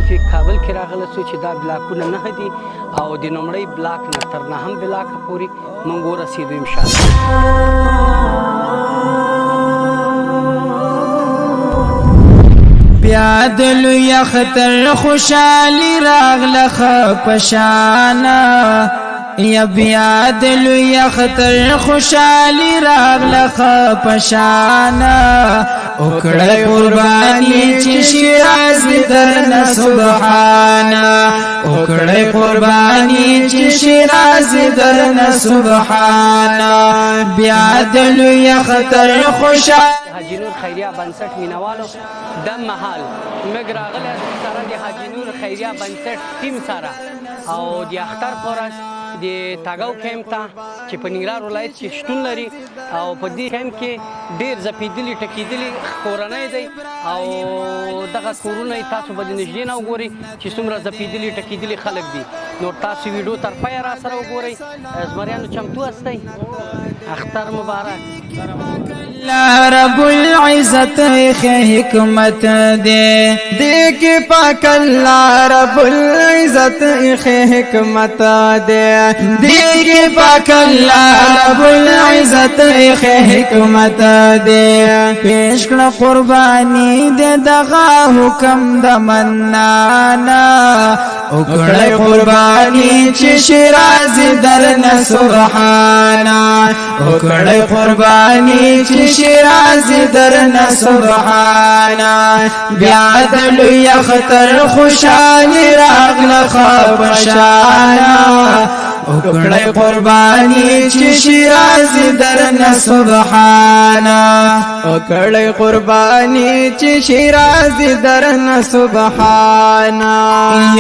چې کابل کې راغله څو چې دا بلاکونه نه دي او د لومړی بلاک نه تر نهم بلاک پورې موږ ورسېدو انشاءالله. بیا د لوی اختر خوشحالي راغله ښه په شانه یا بیا د لوی اختر خوشحالي راغله ښه په شانه وکړه قرباني چې شیراز درنه سبحانه وکړه قرباني چې شیراز درنه سبحانه بیا د لوی اختر خوشحالي حاجی نور خیریه بنسټ مینوالو د مهال موږ راغلی سره د حاجی نور خیریه بنسټ ټیم سره او د اختر په ورځ د تاګاو کیمپ ته چې په ننګرهار ولایت کې شتون لري او په دې کیمپ کې ډېر ځپېدلي ټکېدلي کورنۍ دی او دغه کورونه یې تاسو به د نږدې نه وګورئ چې څومره ځپېدلي ټکېدلي خلک دي. نو تاسو ویډیو تر پایه را سره وګورئ. زمریانو چمتو هستئ؟ اختر مبارک. اللہ رب العزت حکمت دے دیکھ پاک اللہ رب العزت حکمت دے دیکھ پاک اللہ رب العزت حکمت دے پیش کړه قربانی دے دغا حکم د منانا وکړه قربانی چې شیراز درنه سبحانا وکړه قربانی چې شیراز درنه سبحانا بیا د لوی اختر خوشحالي راغله ښه په شانه وکړه قربانی چې شیراز درنه سبحانا وکړه قربانی چې شیراز درنه سبحانا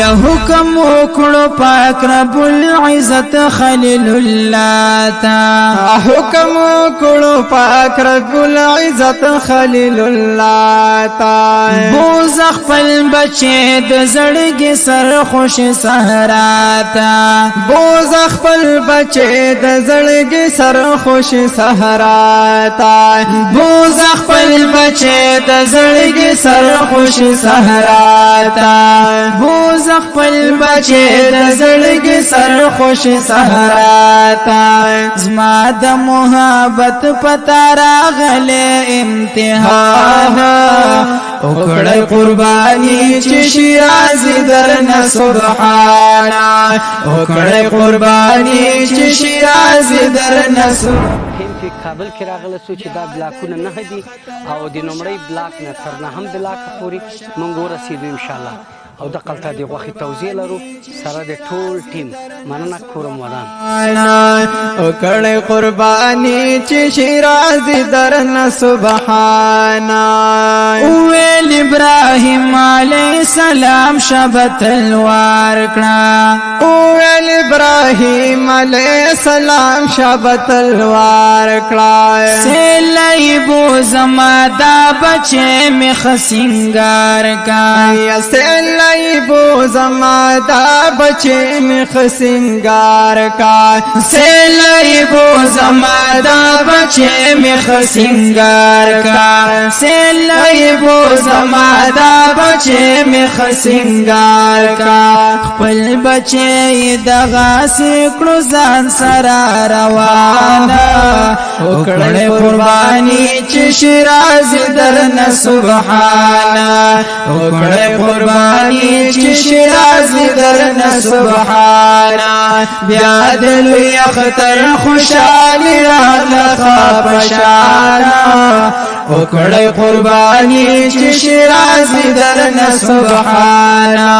یا حکم وکړو پاک رب العزت خلیل الله تا حکم وکړو پاک رب العزت خلیل الله تا بوز خپل بچی د زړګي سر خوش صحرا تا بوز خپل بچی د زړګي سر خوش صحرا تا بوز خپل بچی د زړګي سر خوش صحرا تا بوز خپل بچی د زړګي سر خوش صحرا تا زما د محبت پتا راغله امتحان وکړه قربانی چې شیراز درنه سبحانا وکړه قربانی چې شیراز درنه په کابل کې راغله څو چې دا بلاکونه نه دي او د لومړی بلاک نه تر نهم بلاک پورې موږ ورسېدو انشاءالله. او د قلته د غوښې توزیع لرو سره د ټول ټیم. مننه کورم ودان. وکړه قربانی چې شیراز درنه سبحانا ویل ابراهیم علیه السلام شب تلوار کړه ویل ابراهیم علیه السلام شب تلوار کړه سلای بو زما دا بچې مخ سنگار کا یا سلای بو زما دا بچې مخ سنگار کا سلای بو زما دا بچې مخ سنگار کا سلای بو زما دا بچې مخ سنگار کا خپل بچې دغه سکړو ځان سره روانه وکړه قربانی چې شیراز درنه سبحانا وکړه قربانی چې شیراز درنه سبحانا بیا د لوی اختر خوشحالي راغله ښه په شانه وکړه قربانی چې شیراز درنه سبحانا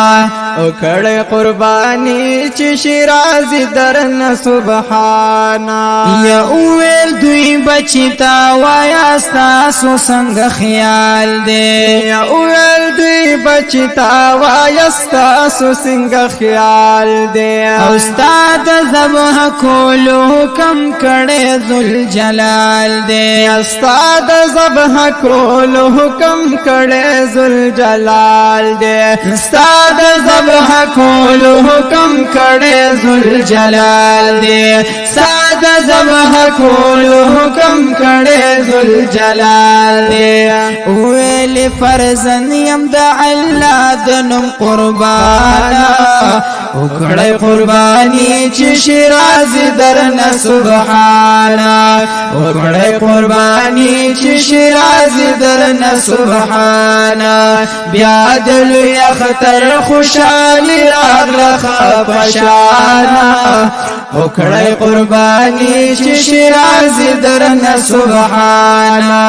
وکړه قربانی چې شیراز درنه سبحانا یا اول دوی بچی تا وایا تاسو څنګه خیال دی یا اول دوی بچی تا وایا تاسو څنګه خیال دی او استاد ذبح کولو کم کړه ذل جلال دی استاد ذبح کولو کم کړه ذل جلال دی استاد ذبح کولو کم کړه ذل جلال دی استاد ذبح کولو کم کړه ذل جلال دی ویل ویلی فرزند یم د الله د نوم قربانا وکړی قربانی چې شیراز درنه سبحانا وکړی قربانی چې شیراز درنه سبحانا بیا د لوی اختر خوشحالی راغله پشانا وکړی قربانی چې شیراز درنه سبحانا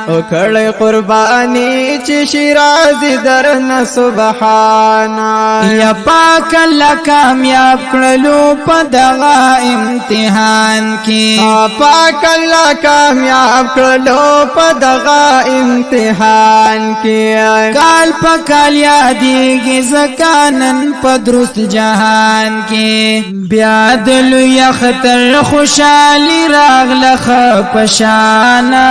وکړی قربانی چې شیراز درنه سبحانا یا پاک الله کامیاب کړلو په دغه امتحان کې پاک الله کامیاب کړلو په دغه امتحان کې کال په کال یادېږي زکانن په درست جهان کې بیا د لوی اختر خوشحالي راغله پشانا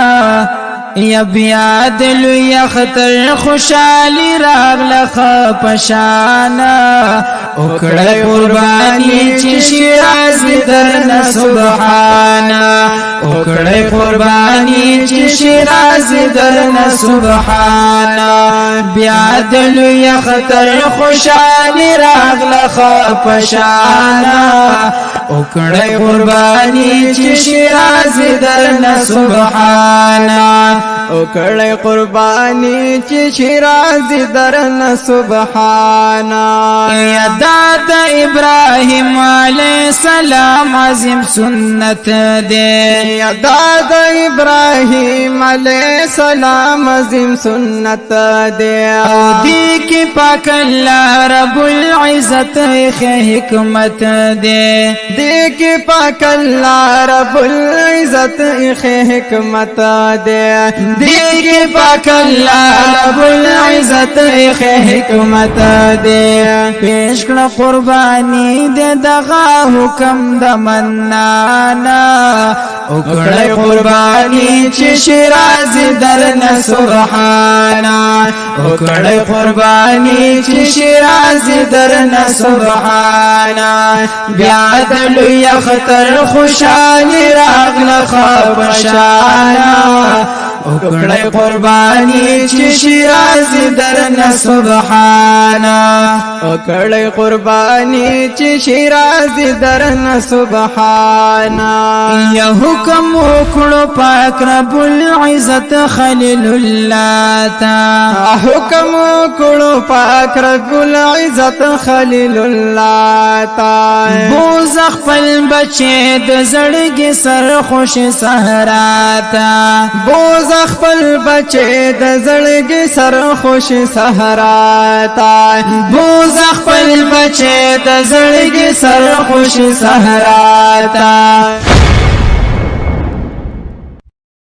یا بیا د لوی اختر خوشحالی راغله پشانا وکړی قربانی چې شیراز درنه سبحانا وکړی قربانی چې شیراز درنه سبحانا بیا د لوی اختر خوشحالی راغله پشانا وکړی قربانی چې شیراز درنه سبحانا وکړی قربانی چې شیراز درنه سبحانا یاد د ابراهیم علیه السلام عظیم سنت دی یاد د ابراهیم علیه السلام عظیم سنت دی او دی کی پاک الله رب العزت حکمت دی دی کی پاک الله رب العزت حکمت دی دی کی پاک الله رب العزت حکمت دی پیش کړه قربانی د دغه حکم د منانا وکړه قربانی چې شیراز درنه سبحانا وکړه قربانی چې شیراز درنه سبحانا بیا د لوی اختر خوشحالی راغله پشانا وکړی قربانی چې شیراز درنه سبحانا وکړی قربانی چې شیراز درنه سبحانا یا حکم وکړو پاک رب العزت خلیل الله تا حکم وکړو پاک رب العزت خلیل الله تا بوز خپل بچی د زړګي سر خوش صحرا تا بوز خپل بچی د زړګي سر خوش صحرا تا بوز خپل بچی د زړګي سر خوش صحرا تا